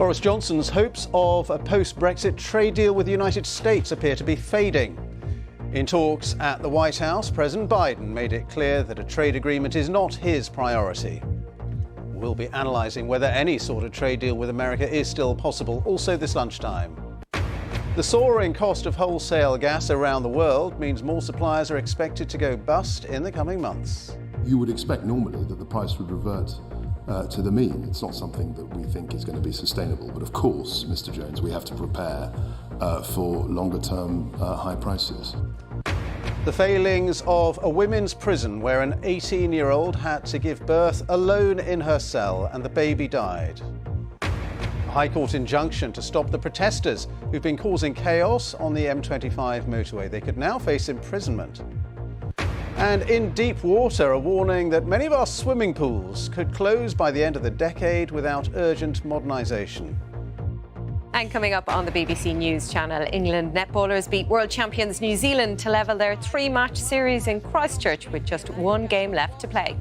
Boris Johnson's hopes of a post-Brexit trade deal with the United States appear to be fading. In talks at the White House, President Biden made it clear that a trade agreement is not his priority. We'll be analysing whether any sort of trade deal with America is still possible, also this lunchtime. The soaring cost of wholesale gas around the world means more suppliers are expected to go bust in the coming months. You would expect normally that the price would revert to the mean. It's not something that we think is going to be sustainable. But of course, Mr. Jones, we have to prepare for longer-term high prices. The failings of a women's prison where an 18-year-old had to give birth alone in her cell and the baby died. A High Court injunction to stop the protesters who've been causing chaos on the M25 motorway. They could now face imprisonment. And in deep water, a warning that many of our swimming pools could close by the end of the decade without urgent modernisation. And coming up on the BBC News channel, England netballers beat world champions New Zealand to level their 3-match series in Christchurch with just one game left to play.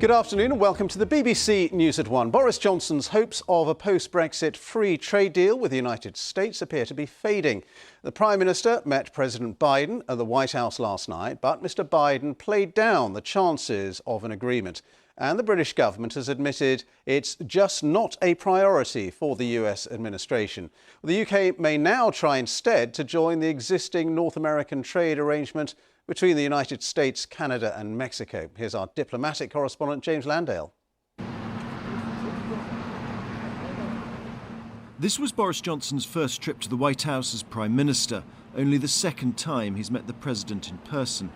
Good afternoon and welcome to the BBC News at 1. Boris Johnson's hopes of a post-Brexit free trade deal with the United States appear to be fading. The Prime Minister met President Biden at the White House last night, but Mr Biden played down the chances of an agreement. And the British government has admitted it's just not a priority for the US administration. The UK may now try instead to join the existing North American trade arrangement between the United States, Canada and Mexico. Here's our diplomatic correspondent, James Landale. This was Boris Johnson's first trip to the White House as Prime Minister, only the second time he's met the President in person.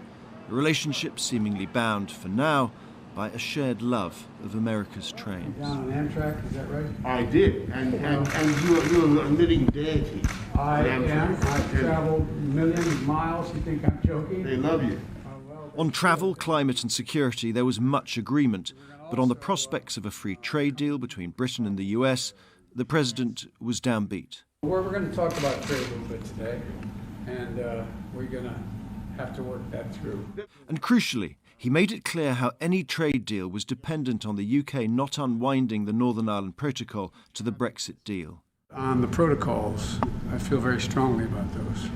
A relationship seemingly bound, for now, by a shared love of America's trains. Down on Amtrak, is that right? I did, and you're a living deity. I am. I've traveled millions of miles. You think I'm joking? They love you. On travel, climate and security, there was much agreement. But on the prospects of a free trade deal between Britain and the US, the President was downbeat. We're going to talk about trade a little bit today, and we're going to have to work that through. And crucially, he made it clear how any trade deal was dependent on the UK not unwinding the Northern Ireland Protocol to the Brexit deal. On the protocols, I feel very strongly about those.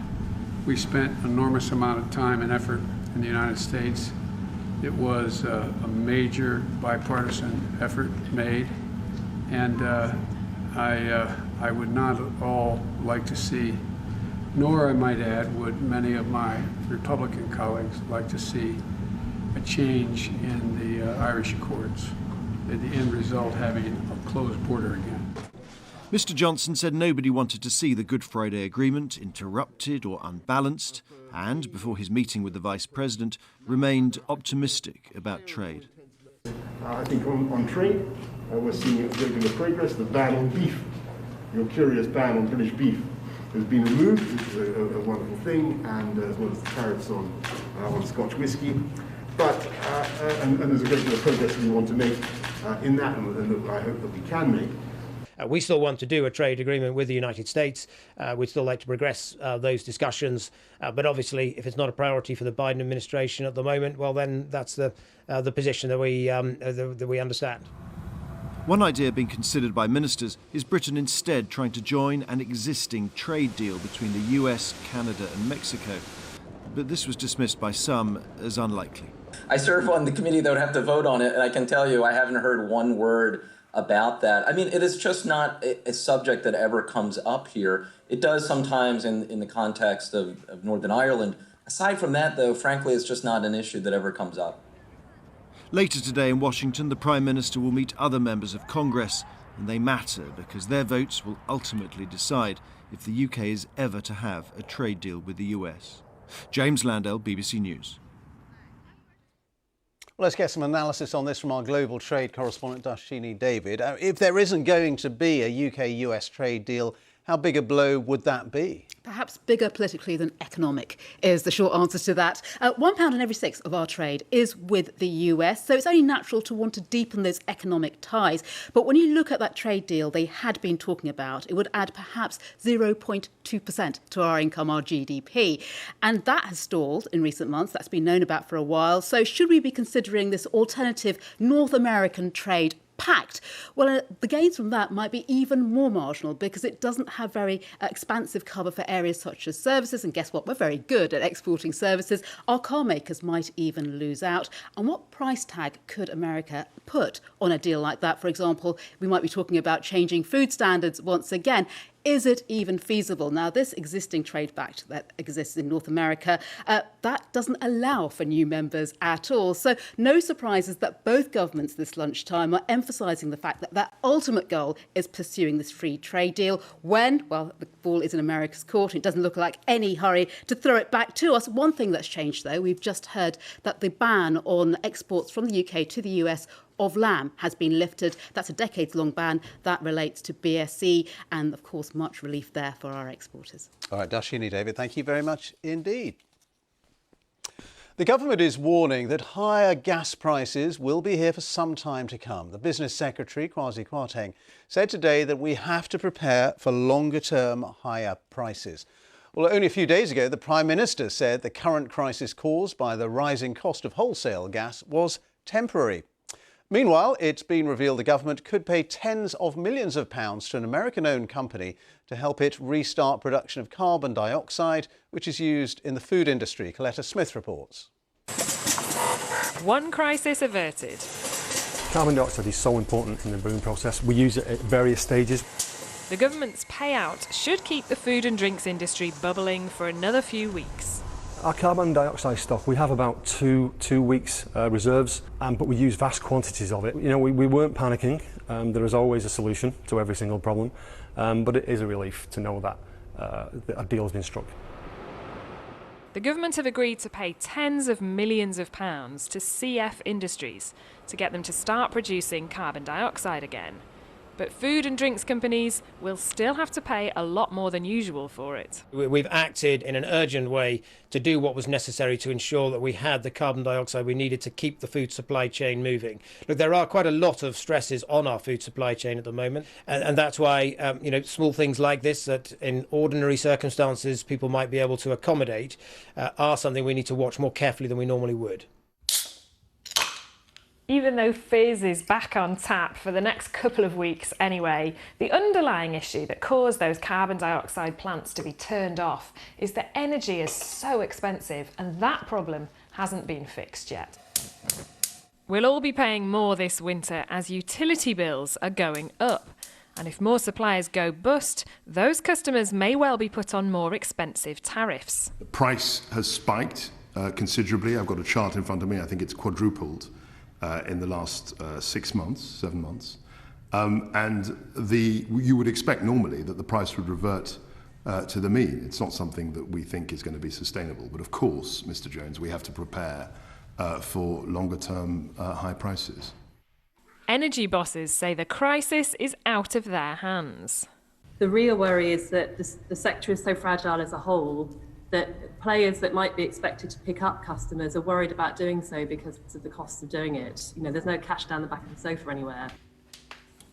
We spent an enormous amount of time and effort in the United States. It was a major bipartisan effort made, and I would not at all like to see, nor I might add, would many of my Republican colleagues like to see a change in the Irish Accords, the end result having a closed border again. Mr Johnson said nobody wanted to see the Good Friday Agreement interrupted or unbalanced and, before his meeting with the Vice President, remained optimistic about trade. I think on trade, we're seeing a great deal of progress. The ban on beef, your curious ban on British beef, has been removed, which is a wonderful thing, and as well as the tariffs on Scotch whisky. But and there's a great deal of progress we want to make in that, and I hope that we can make. We still want to do a trade agreement with the United States. We'd still like to progress those discussions. But obviously, if it's not a priority for the Biden administration at the moment, well, then that's the position that we understand. One idea being considered by ministers is Britain instead trying to join an existing trade deal between the US, Canada and Mexico. But this was dismissed by some as unlikely. I serve on the committee that would have to vote on it, and I can tell you I haven't heard one word about that. I mean, it is just not a subject that ever comes up here. It does sometimes in the context of Northern Ireland. Aside from that, though, frankly, it's just not an issue that ever comes up. Later today in Washington, the Prime Minister will meet other members of Congress, and they matter because their votes will ultimately decide if the UK is ever to have a trade deal with the US. James Landale, BBC News. Well, let's get some analysis on this from our global trade correspondent, Darshini David. If there isn't going to be a UK-US trade deal, How big a blow would that be? Perhaps bigger politically than economic is the short answer to that. £1 in every 6 of our trade is with the US, so it's only natural to want to deepen those economic ties. But when you look at that trade deal they had been talking about, it would add perhaps 0.2% to our income, our GDP. And that has stalled in recent months. That's been known about for a while. So should we be considering this alternative North American trade pact? Well, the gains from that might be even more marginal because it doesn't have very expansive cover for areas such as services. And guess what? We're very good at exporting services. Our car makers might even lose out. And what price tag could America put on a deal like that? For example, we might be talking about changing food standards once again. Is it even feasible? Now, this existing trade pact that exists in North America, that doesn't allow for new members at all. So no surprises that both governments this lunchtime are emphasising the fact that their ultimate goal is pursuing this free trade deal when, well, the ball is in America's court. It doesn't look like any hurry to throw it back to us. One thing that's changed, though, we've just heard that the ban on exports from the UK to the US of lamb has been lifted. That's a decades-long ban. That relates to BSE and, of course, much relief there for our exporters. All right, Darshini, David, thank you very much indeed. The government is warning that higher gas prices will be here for some time to come. The Business Secretary, Kwasi Kwarteng, said today that we have to prepare for longer-term higher prices. Well, only a few days ago, the Prime Minister said the current crisis caused by the rising cost of wholesale gas was temporary. Meanwhile, it's been revealed the government could pay tens of millions of pounds to an American-owned company to help it restart production of carbon dioxide, which is used in the food industry. Coletta Smith reports. One crisis averted. Carbon dioxide is so important in the brewing process. We use it at various stages. The government's payout should keep the food and drinks industry bubbling for another few weeks. Our carbon dioxide stock, we have about two weeks reserves, but we use vast quantities of it. You know, we weren't panicking. There is always a solution to every single problem, but it is a relief to know that a deal has been struck. The government have agreed to pay tens of millions of pounds to CF Industries to get them to start producing carbon dioxide again. But food and drinks companies will still have to pay a lot more than usual for it. We've acted in an urgent way to do what was necessary to ensure that we had the carbon dioxide we needed to keep the food supply chain moving. Look, there are quite a lot of stresses on our food supply chain at the moment, and that's why small things like this that in ordinary circumstances people might be able to accommodate are something we need to watch more carefully than we normally would. Even though fizz is back on tap for the next couple of weeks anyway, the underlying issue that caused those carbon dioxide plants to be turned off is that energy is so expensive, and that problem hasn't been fixed yet. We'll all be paying more this winter as utility bills are going up. And if more suppliers go bust, those customers may well be put on more expensive tariffs. The price has spiked considerably. I've got a chart in front of me. I think it's quadrupled in the last 7 months. You would expect normally that the price would revert to the mean. It's not something that we think is going to be sustainable. But of course, Mr. Jones, we have to prepare for longer-term high prices. Energy bosses say the crisis is out of their hands. The real worry is that the sector is so fragile as a whole that players that might be expected to pick up customers are worried about doing so because of the cost of doing it. You know, there's no cash down the back of the sofa anywhere.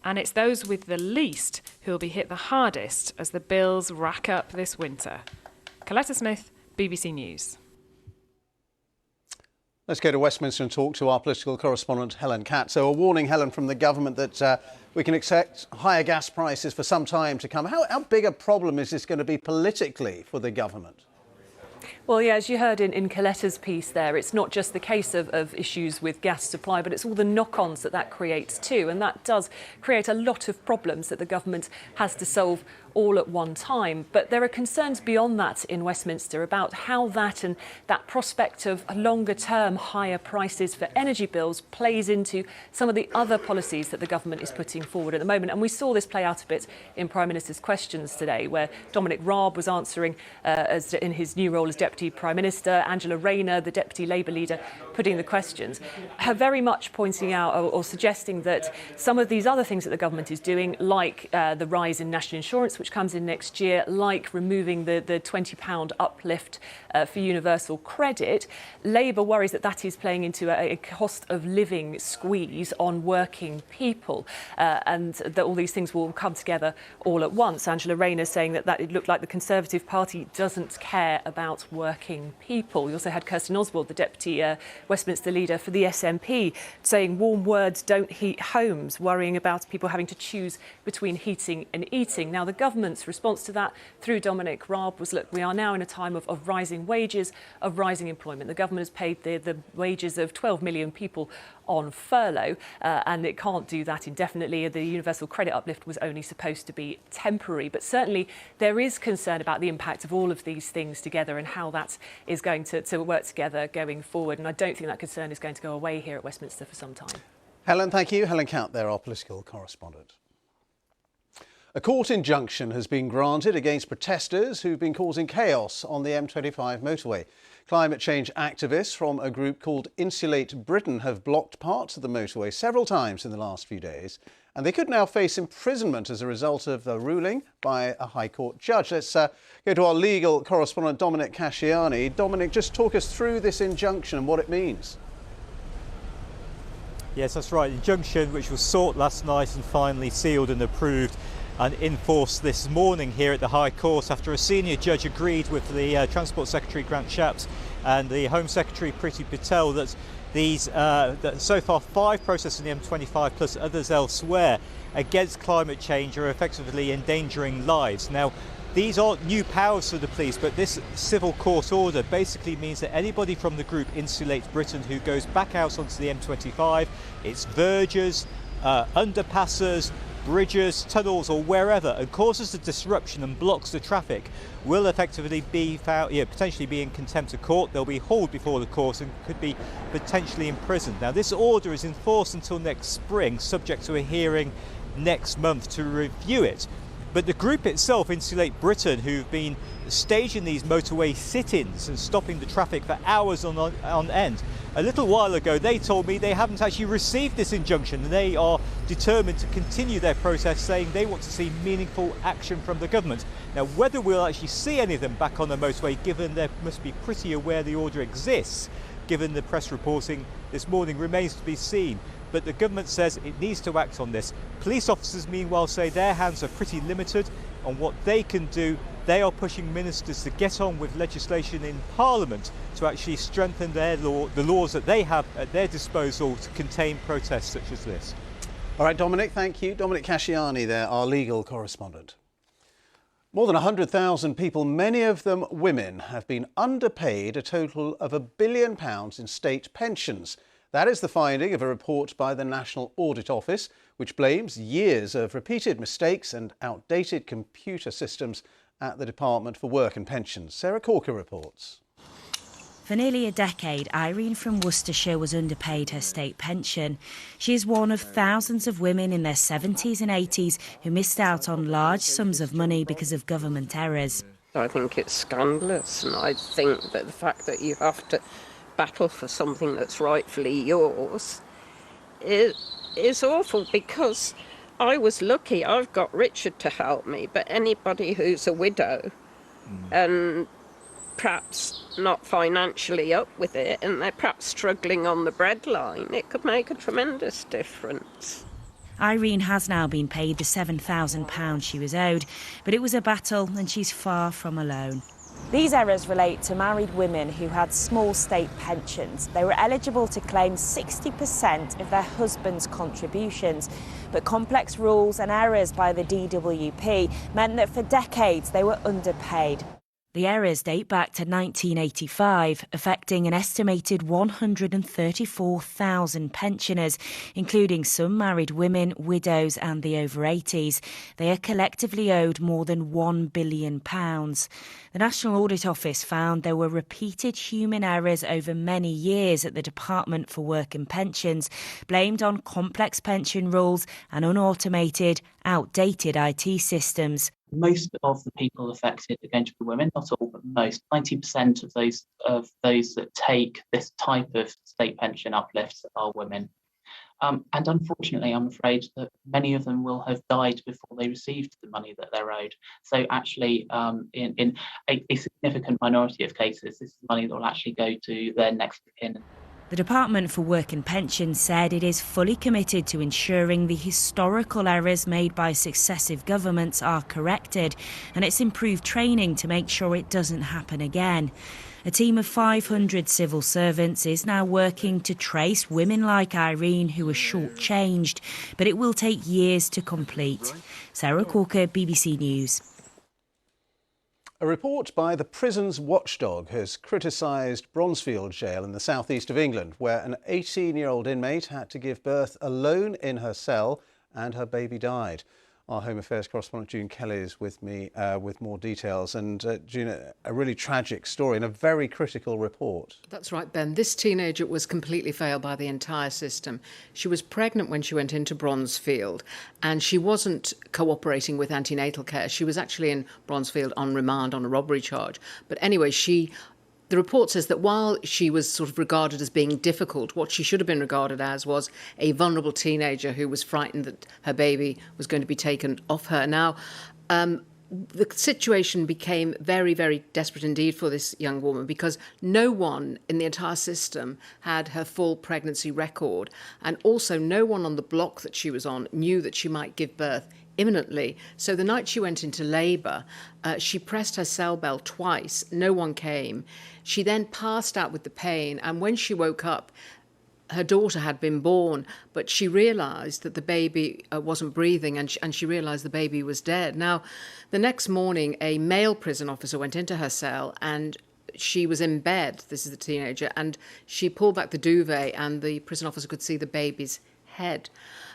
And it's those with the least who'll be hit the hardest as the bills rack up this winter. Coletta Smith, BBC News. Let's go to Westminster and talk to our political correspondent, Helen Catt. So a warning, Helen, from the government that we can expect higher gas prices for some time to come. How big a problem is this going to be politically for the government? Well, yeah, as you heard in Coletta's piece there, it's not just the case of issues with gas supply, but it's all the knock-ons that creates too. And that does create a lot of problems that the government has to solve all at one time. But there are concerns beyond that in Westminster about how that and that prospect of longer-term higher prices for energy bills plays into some of the other policies that the government is putting forward at the moment. And we saw this play out a bit in Prime Minister's questions today, where Dominic Raab was answering as in his new role as Deputy Prime Minister, Angela Rayner, the Deputy Labour leader, putting the questions, her very much pointing out or suggesting that some of these other things that the government is doing, like the rise in national insurance, which which comes in next year, like removing the £20 uplift for universal credit, Labour worries that that is playing into a cost of living squeeze on working people, and that all these things will come together all at once. Angela Rayner saying that it looked like the Conservative Party doesn't care about working people. We also had Kirsten Oswald, the Deputy Westminster leader for the SNP, saying warm words don't heat homes, worrying about people having to choose between heating and eating. Now, the government's response to that through Dominic Raab was, look, we are now in a time of rising wages, of rising employment. The government has paid the wages of 12 million people on furlough, and it can't do that indefinitely. The universal credit uplift was only supposed to be temporary, but certainly there is concern about the impact of all of these things together and how that is going to work together going forward, and I don't think that concern is going to go away here at Westminster for some time. Helen, thank you. Helen Count there, our political correspondent. A court injunction has been granted against protesters who've been causing chaos on the M25 motorway. Climate change activists from a group called Insulate Britain have blocked parts of the motorway several times in the last few days, and they could now face imprisonment as a result of the ruling by a High Court judge. Let's go to our legal correspondent, Dominic Casciani. Dominic, just talk us through this injunction and what it means. Yes, that's right. The injunction, which was sought last night and finally sealed and approved and enforced this morning here at the High Court after a senior judge agreed with the Transport Secretary Grant Shapps and the Home Secretary Priti Patel that that so far 5 protests in the M25 plus others elsewhere against climate change are effectively endangering lives. Now, these aren't new powers for the police, but this civil court order basically means that anybody from the group Insulate Britain who goes back out onto the M25, its verges, underpasses, bridges, tunnels or wherever, and causes a disruption and blocks the traffic will effectively be found, potentially be in contempt of court. They'll be hauled before the court and could be potentially imprisoned. Now, this order is enforced until next spring, subject to a hearing next month to review it. But the group itself, Insulate Britain, who've been staging these motorway sit-ins and stopping the traffic for hours on end, a little while ago they told me they haven't actually received this injunction and they are determined to continue their protest, saying they want to see meaningful action from the government. Now, whether we'll actually see any of them back on the motorway, given they must be pretty aware the order exists, given the press reporting this morning, remains to be seen. But the government says it needs to act on this. Police officers, meanwhile, say their hands are pretty limited on what they can do. They are pushing ministers to get on with legislation in Parliament to actually strengthen the laws that they have at their disposal to contain protests such as this. All right, Dominic, thank you. Dominic Casciani there, our legal correspondent. More than 100,000 people, many of them women, have been underpaid a total of £1 billion in state pensions. That is the finding of a report by the National Audit Office, which blames years of repeated mistakes and outdated computer systems at the Department for Work and Pensions. Sarah Corker reports. For nearly a decade, Irene from Worcestershire was underpaid her state pension. She is one of thousands of women in their 70s and 80s who missed out on large sums of money because of government errors. I think it's scandalous, and I think that the fact that you have to battle for something that's rightfully yours is awful, because I was lucky. I've got Richard to help me, but anybody who's a widow and perhaps not financially up with it and they're perhaps struggling on the breadline, it could make a tremendous difference. Irene has now been paid the £7,000 she was owed, but it was a battle and she's far from alone. These errors relate to married women who had small state pensions. They were eligible to claim 60% of their husband's contributions, but complex rules and errors by the DWP meant that for decades they were underpaid. The errors date back to 1985, affecting an estimated 134,000 pensioners, including some married women, widows and the over-80s. They are collectively owed more than £1 billion. The National Audit Office found there were repeated human errors over many years at the Department for Work and Pensions, blamed on complex pension rules and unautomated, outdated IT systems. Most of the people affected are going to be women, not all, but most. 90% of those that take this type of state pension uplift are women. And unfortunately, I'm afraid that many of them will have died before they received the money that they're owed. So actually, in a significant minority of cases, this is money that will actually go to their next of kin. The Department for Work and Pensions said it is fully committed to ensuring the historical errors made by successive governments are corrected, and it's improved training to make sure it doesn't happen again. A team of 500 civil servants is now working to trace women like Irene who were shortchanged, but it will take years to complete. Sarah Corker, BBC News. A report by the prison's watchdog has criticised Bronzefield Jail in the southeast of England, where an 18-year-old inmate had to give birth alone in her cell and her baby died. Our Home Affairs correspondent June Kelly is with me with more details. And June, a really tragic story and a very critical report. That's right, Ben. This teenager was completely failed by the entire system. She was pregnant when she went into Bronzefield, and she wasn't cooperating with antenatal care. She was actually in Bronzefield on remand on a robbery charge. But anyway, the report says that while she was sort of regarded as being difficult, what she should have been regarded as was a vulnerable teenager who was frightened that her baby was going to be taken off her. Now, the situation became very, very desperate indeed for this young woman because no one in the entire system had her full pregnancy record, and also no one on the block that she was on knew that she might give birth imminently. So the night she went into labour, she pressed her cell bell twice. No one came. She then passed out with the pain, and when she woke up, her daughter had been born, but she realised that the baby wasn't breathing, and she realised the baby was dead. Now, the next morning, a male prison officer went into her cell, and she was in bed, this is the teenager, and she pulled back the duvet, and the prison officer could see the baby's head.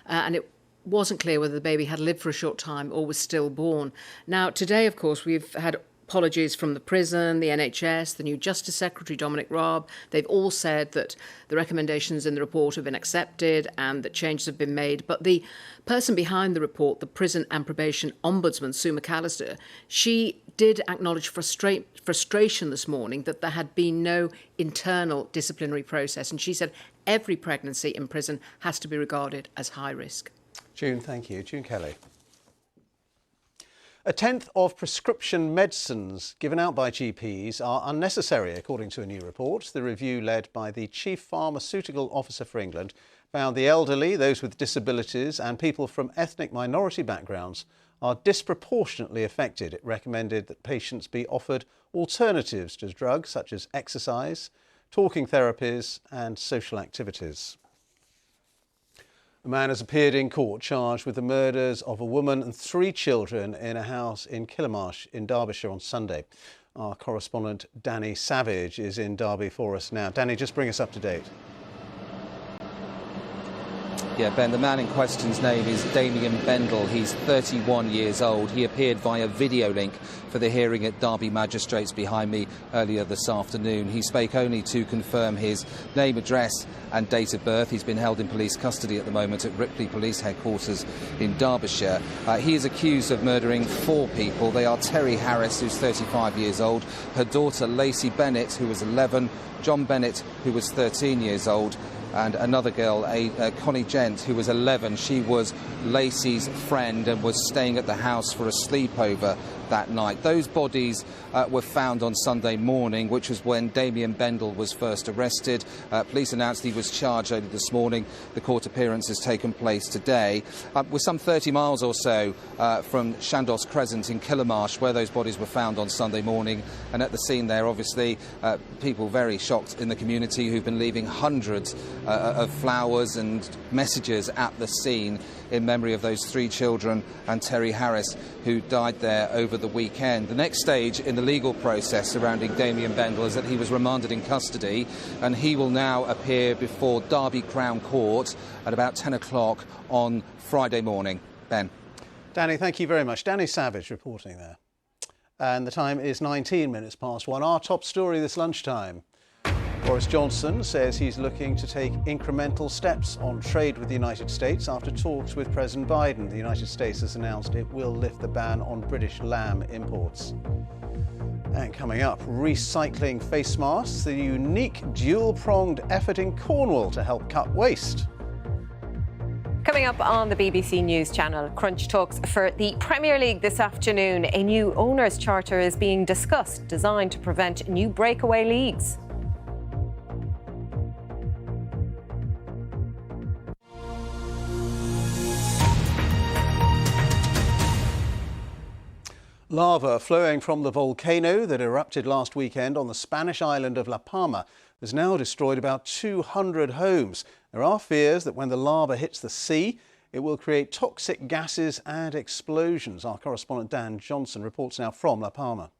And it wasn't clear whether the baby had lived for a short time or was stillborn. Now, today, of course, we've had apologies from the prison, the NHS, the new Justice Secretary, Dominic Raab. They've all said that the recommendations in the report have been accepted and that changes have been made. But the person behind the report, the Prison and Probation Ombudsman, Sue McAllister, she did acknowledge frustration this morning that there had been no internal disciplinary process. And she said every pregnancy in prison has to be regarded as high risk. June, thank you. June Kelly. A tenth of prescription medicines given out by GPs are unnecessary, according to a new report. The review, led by the Chief Pharmaceutical Officer for England, found the elderly, those with disabilities and people from ethnic minority backgrounds are disproportionately affected. It recommended that patients be offered alternatives to drugs such as exercise, talking therapies and social activities. A man has appeared in court charged with the murders of a woman and 3 children in a house in Killemarsh in Derbyshire on Sunday. Our correspondent Danny Savage is in Derby for us now. Danny, just bring us up to date. Yeah, Ben, the man in question's name is Damien Bendel. He's 31 years old. He appeared via video link for the hearing at Derby Magistrates behind me earlier this afternoon. He spoke only to confirm his name, address and date of birth. He's been held in police custody at the moment at Ripley Police Headquarters in Derbyshire. He is accused of murdering 4 people. They are Terry Harris, who's 35 years old, her daughter Lacey Bennett, who was 11, John Bennett, who was 13 years old, and another girl, Connie Gent, who was 11. She was Lacey's friend and was staying at the house for a sleepover that night. Those bodies were found on Sunday morning, which was when Damien Bendel was first arrested. Police announced he was charged early this morning. The court appearance has taken place today. We're some 30 miles or so from Chandos Crescent in Killemarsh, where those bodies were found on Sunday morning. And at the scene there, obviously, people very shocked in the community who've been leaving hundreds of flowers and messages at the scene in memory of those 3 children and Terry Harris, who died there over the weekend. The next stage in the legal process surrounding Damien Bendel is that he was remanded in custody, and he will now appear before Derby Crown Court at about 10 o'clock on Friday morning. Ben. Danny, thank you very much. Danny Savage reporting there. And the time is 19 minutes past 1. Our top story this lunchtime. Boris Johnson says he's looking to take incremental steps on trade with the United States after talks with President Biden. The United States has announced it will lift the ban on British lamb imports. And coming up, recycling face masks, the unique dual-pronged effort in Cornwall to help cut waste. Coming up on the BBC News channel, crunch talks for the Premier League this afternoon. A new owners' charter is being discussed, designed to prevent new breakaway leagues. Lava flowing from the volcano that erupted last weekend on the Spanish island of La Palma has now destroyed about 200 homes. There are fears that when the lava hits the sea, it will create toxic gases and explosions. Our correspondent Dan Johnson reports now from La Palma.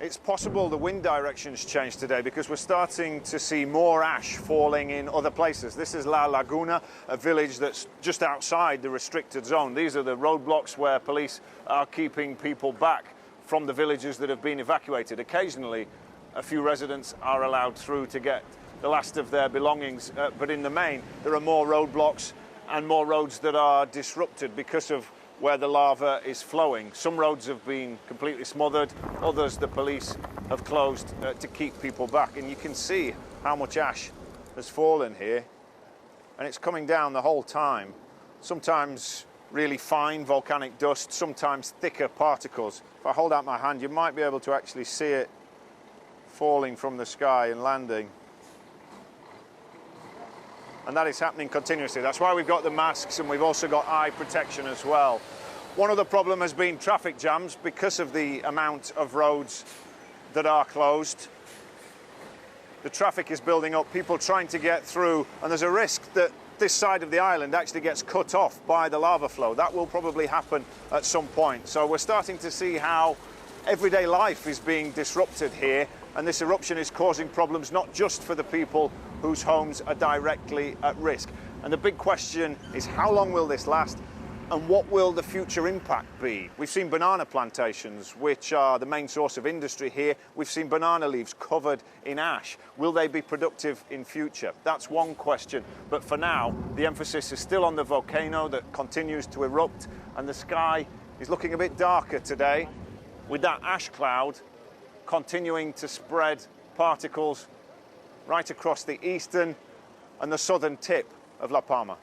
It's possible the wind direction's changed today because we're starting to see more ash falling in other places. This is La Laguna, a village that's just outside the restricted zone. These are the roadblocks where police are keeping people back from the villages that have been evacuated. Occasionally, a few residents are allowed through to get the last of their belongings, but in the main, there are more roadblocks and more roads that are disrupted because of where the lava is flowing. Some roads have been completely smothered, others the police have closed to keep people back. And you can see how much ash has fallen here, and it's coming down the whole time. Sometimes really fine volcanic dust, sometimes thicker particles. If I hold out my hand, you might be able to actually see it falling from the sky and landing. And that is happening continuously. That's why we've got the masks, and we've also got eye protection as well. One other problem has been traffic jams because of the amount of roads that are closed. The traffic is building up, people trying to get through, and there's a risk that this side of the island actually gets cut off by the lava flow. That will probably happen at some point. So we're starting to see how everyday life is being disrupted here, and this eruption is causing problems not just for the people whose homes are directly at risk. And the big question is, how long will this last, and what will the future impact be? We've seen banana plantations, which are the main source of industry here. We've seen banana leaves covered in ash. Will they be productive in future? That's one question. But for now, the emphasis is still on the volcano that continues to erupt, and the sky is looking a bit darker today, with that ash cloud continuing to spread particles right across the eastern and the southern tip of La Palma.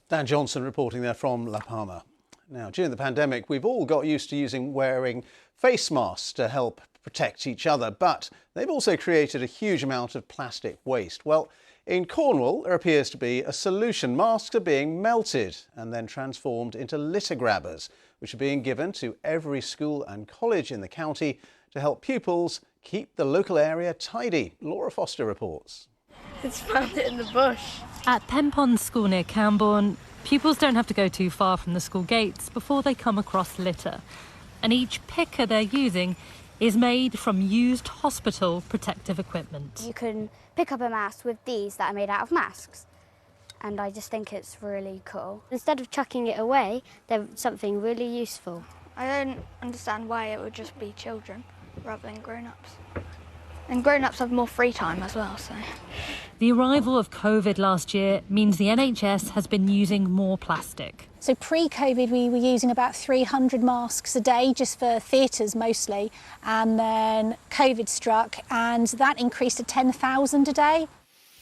Dan Johnson reporting there from La Palma. Now, during the pandemic, we've all got used to wearing face masks to help protect each other, but they've also created a huge amount of plastic waste. Well, in Cornwall, there appears to be a solution. Masks are being melted and then transformed into litter grabbers, which are being given to every school and college in the county to help pupils keep the local area tidy. Laura Foster reports. It's found it in the bush. At Penpond School near Camborne, pupils don't have to go too far from the school gates before they come across litter. And each picker they're using is made from used hospital protective equipment. You can pick up a mask with these that are made out of masks. And I just think it's really cool. Instead of chucking it away, they're something really useful. I don't understand why it would just be children rather than grown-ups. And grown-ups have more free time as well, so. The arrival of COVID last year means the NHS has been using more plastic. So pre-COVID we were using about 300 masks a day just for theatres mostly, and then COVID struck and that increased to 10,000 a day.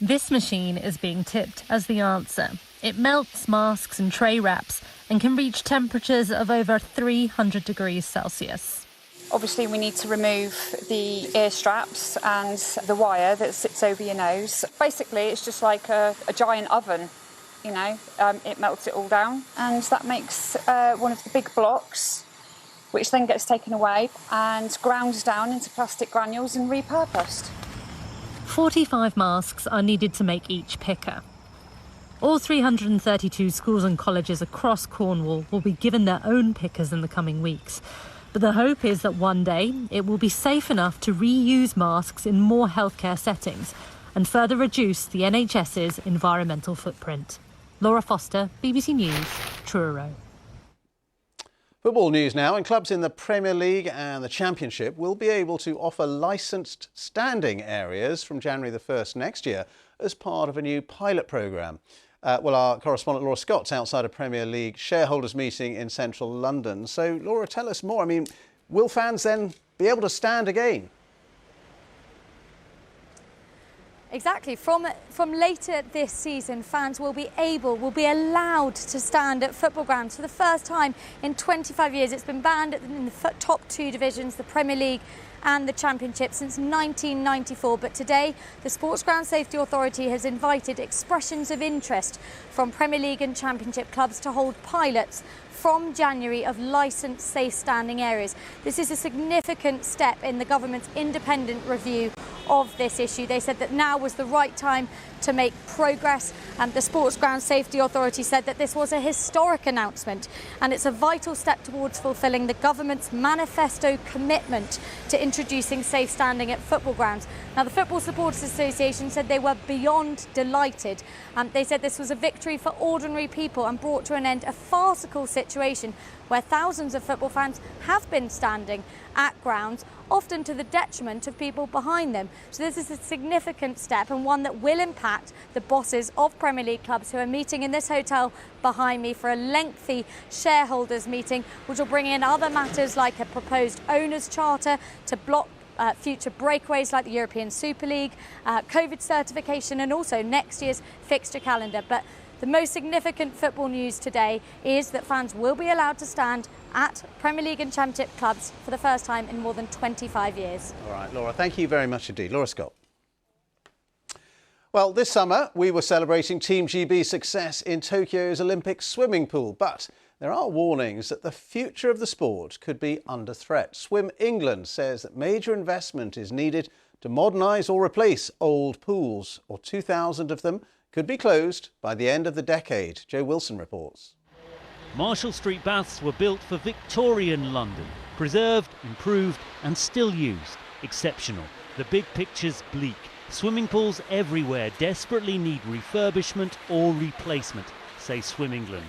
This machine is being tipped as the answer. It melts masks and tray wraps and can reach temperatures of over 300 degrees Celsius. Obviously we need to remove the ear straps and the wire that sits over your nose. Basically it's just like a giant oven, you know, it melts it all down, and that makes one of the big blocks, which then gets taken away and ground down into plastic granules and repurposed. 45 masks are needed to make each picker. All 332 schools and colleges across Cornwall will be given their own pickers in the coming weeks. But the hope is that one day it will be safe enough to reuse masks in more healthcare settings and further reduce the NHS's environmental footprint. Laura Foster, BBC News, Truro. Football news now, and clubs in the Premier League and the Championship will be able to offer licensed standing areas from January the 1st next year as part of a new pilot programme. Well, our correspondent Laura Scott's outside a Premier League shareholders meeting in central London. So, Laura, tell us more. I mean, will fans then be able to stand again? Exactly. From later this season, fans will be allowed to stand at football grounds for the first time in 25 years. It's been banned in the top two divisions, the Premier League and the Championship, since 1994. But today, the Sports Ground Safety Authority has invited expressions of interest from Premier League and Championship clubs to hold pilots from January of licensed safe standing areas. This is a significant step in the government's independent review of this issue. They said that now was the right time to make progress. The Sports Ground Safety Authority said that this was a historic announcement and it's a vital step towards fulfilling the government's manifesto commitment to introducing safe standing at football grounds. Now, the Football Supporters Association said they were beyond delighted. They said this was a victory for ordinary people and brought to an end a farcical situation where thousands of football fans have been standing at grounds, often to the detriment of people behind them. So this is a significant step, and one that will impact the bosses of Premier League clubs who are meeting in this hotel behind me for a lengthy shareholders meeting, which will bring in other matters like a proposed owners charter to block future breakaways like the European Super League, COVID certification, and also next year's fixture calendar. But the most significant football news today is that fans will be allowed to stand at Premier League and Championship clubs for the first time in more than 25 years. All right, Laura, thank you very much indeed. Laura Scott. Well, this summer we were celebrating Team GB's success in Tokyo's Olympic swimming pool, but there are warnings that the future of the sport could be under threat. Swim England says that major investment is needed to modernise or replace old pools, or 2,000 of them could be closed by the end of the decade. Joe Wilson reports. Marshall Street baths were built for Victorian London. Preserved, improved and still used. Exceptional. The big picture's bleak. Swimming pools everywhere desperately need refurbishment or replacement, say Swim England.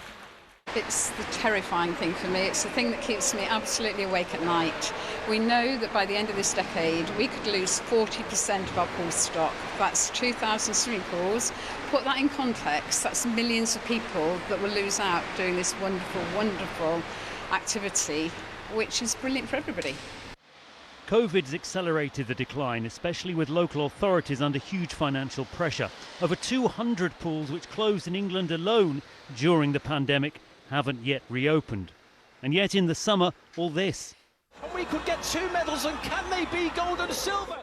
It's the terrifying thing for me. It's the thing that keeps me absolutely awake at night. We know that by the end of this decade, we could lose 40% of our pool stock. That's 2,000 swimming pools. Put that in context, that's millions of people that will lose out doing this wonderful, wonderful activity, which is brilliant for everybody. COVID's accelerated the decline, especially with local authorities under huge financial pressure. Over 200 pools which closed in England alone during the pandemic haven't yet reopened. And yet in the summer, all this. And we could get 2 medals, and can they be gold and silver?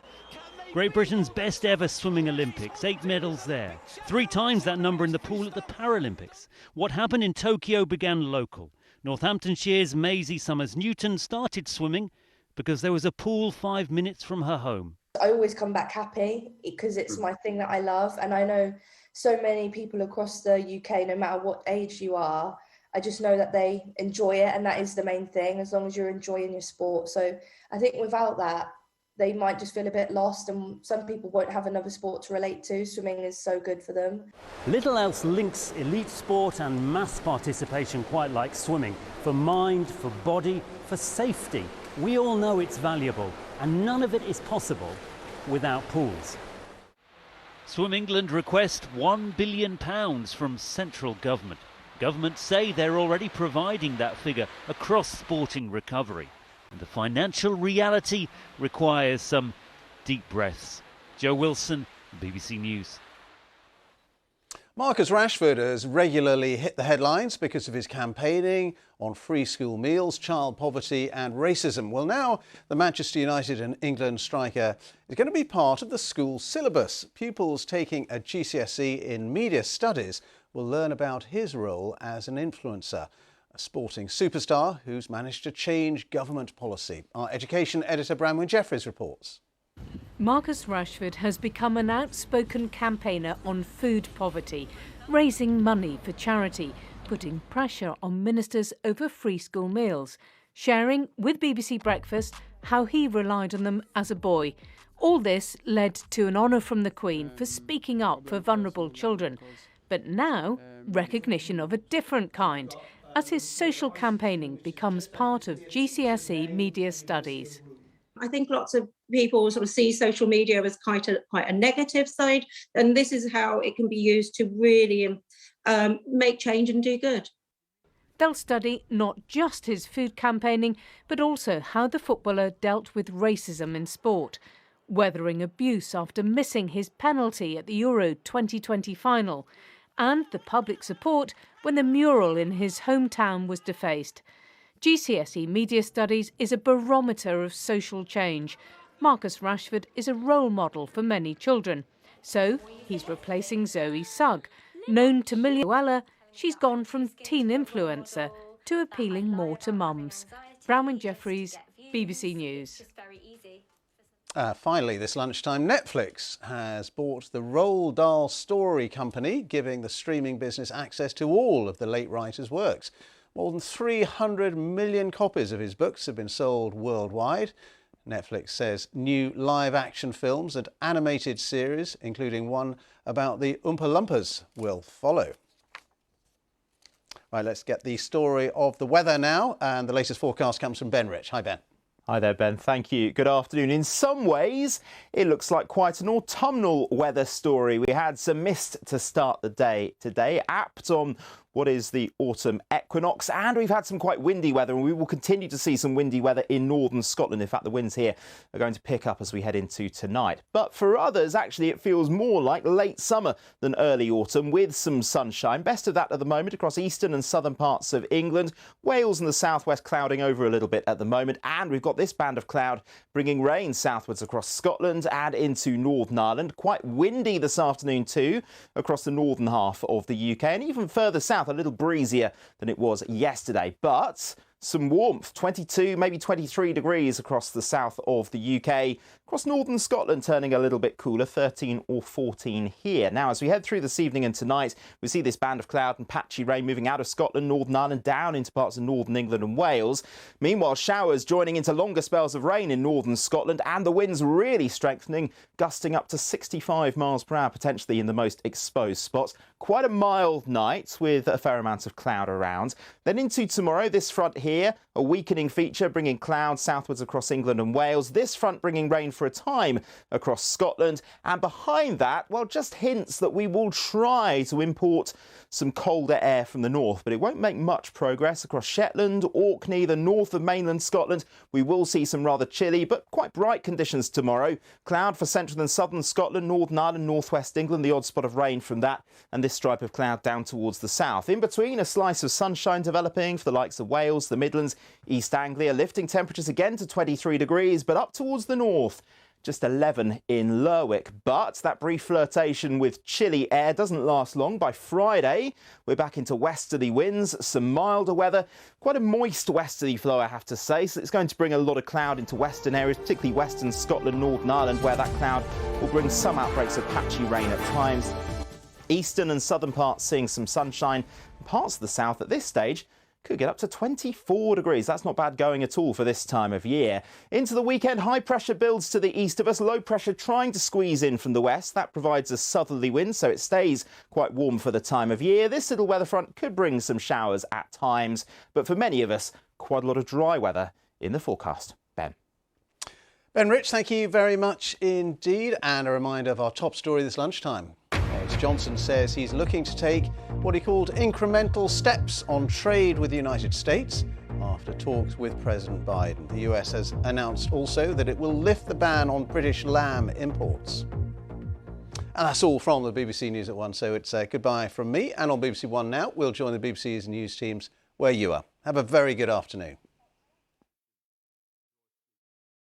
Great Britain's best ever swimming Olympics, 8 medals there. 3 times that number in the pool at the Paralympics. What happened in Tokyo began local. Northamptonshire's Maisie Summers-Newton started swimming because there was a pool 5 minutes from her home. I always come back happy because it's my thing that I love, and I know so many people across the UK, no matter what age you are, I just know that they enjoy it, and that is the main thing, as long as you're enjoying your sport. So I think without that, they might just feel a bit lost, and some people won't have another sport to relate to. Swimming is so good for them. Little else links elite sport and mass participation quite like swimming. For mind, for body, for safety. We all know it's valuable, and none of it is possible without pools. Swim England request £1 billion from central government. Governments say they're already providing that figure across sporting recovery. And the financial reality requires some deep breaths. Joe Wilson, BBC News. Marcus Rashford has regularly hit the headlines because of his campaigning on free school meals, child poverty and racism. Well, now the Manchester United and England striker is going to be part of the school syllabus. Pupils taking a GCSE in media studies will learn about his role as an influencer, a sporting superstar who's managed to change government policy. Our education editor Bramwyn Jeffries reports. Marcus Rashford has become an outspoken campaigner on food poverty, raising money for charity, putting pressure on ministers over free school meals, sharing with BBC Breakfast how he relied on them as a boy. All this led to an honour from the Queen for speaking up for vulnerable children. But now, recognition of a different kind, as his social campaigning becomes part of GCSE media studies. I think lots of people sort of see social media as quite a negative side, and this is how it can be used to really make change and do good. They'll study not just his food campaigning, but also how the footballer dealt with racism in sport. weathering abuse after missing his penalty at the Euro 2020 final, and the public support when the mural in his hometown was defaced. GCSE Media Studies is a barometer of social change. Marcus Rashford is a role model for many children. So he's replacing Zoe Sugg. Known to millions, she's gone from teen influencer to appealing more to mums. Bronwyn Jeffries, BBC News. Finally, this lunchtime, Netflix has bought the Roald Dahl Story Company, giving the streaming business access to all of the late writer's works. More than 300 million copies of his books have been sold worldwide. Netflix says new live-action films and animated series, including one about the Oompa Loompas, will follow. Right, let's get the story of the weather now, and the latest forecast comes from Ben Rich. Hi, Ben. Hi there, Ben. Thank you. Good afternoon. In some ways, it looks like quite an autumnal weather story. We had some mist to start the day today, apt on what is the autumn equinox, and we've had some quite windy weather, and we will continue to see some windy weather in northern Scotland. In fact, the winds here are going to pick up as we head into tonight. But for others, actually, it feels more like late summer than early autumn, with some sunshine. Best of that at the moment across eastern and southern parts of England. Wales and the southwest clouding over a little bit at the moment, and we've got this band of cloud bringing rain southwards across Scotland and into Northern Ireland. Quite windy this afternoon too across the northern half of the UK, and even further south, a little breezier than it was yesterday. But some warmth, 22, maybe 23 degrees across the south of the UK. Across northern Scotland turning a little bit cooler, 13 or 14 here. Now, as we head through this evening and tonight, we see this band of cloud and patchy rain moving out of Scotland, Northern Ireland, down into parts of northern England and Wales. Meanwhile, showers joining into longer spells of rain in northern Scotland, and the winds really strengthening, gusting up to 65 miles per hour, potentially in the most exposed spots. Quite a mild night with a fair amount of cloud around. Then into tomorrow, this front here, a weakening feature bringing clouds southwards across England and Wales. This front bringing rain for a time across Scotland. And behind that, well, just hints that we will try to import some colder air from the north, but it won't make much progress across Shetland, Orkney, the north of mainland Scotland. We will see some rather chilly but quite bright conditions tomorrow. Cloud for central and southern Scotland, Northern Ireland, northwest England, the odd spot of rain from that, and this stripe of cloud down towards the south. In between, a slice of sunshine developing for the likes of Wales, the Midlands, East Anglia, lifting temperatures again to 23 degrees, but up towards the north, just 11 in Lerwick. But that brief flirtation with chilly air doesn't last long. By Friday, we're back into westerly winds, some milder weather, quite a moist westerly flow, I have to say. So it's going to bring a lot of cloud into western areas, particularly western Scotland, Northern Ireland, where that cloud will bring some outbreaks of patchy rain at times. Eastern and southern parts seeing some sunshine. Parts of the south at this stage could get up to 24 degrees. That's not bad going at all for this time of year. Into the weekend, high pressure builds to the east of us, low pressure trying to squeeze in from the west. That provides a southerly wind, so it stays quite warm for the time of year. This little weather front could bring some showers at times, but for many of us, quite a lot of dry weather in the forecast. Ben. Ben Rich, thank you very much indeed. And a reminder of our top story this lunchtime. Johnson says he's looking to take what he called incremental steps on trade with the United States after talks with President Biden. The US has announced also that it will lift the ban on British lamb imports. And that's all from the BBC News at 1. So it's goodbye from me. And on BBC One now, we'll join the BBC's news teams where you are. Have a very good afternoon.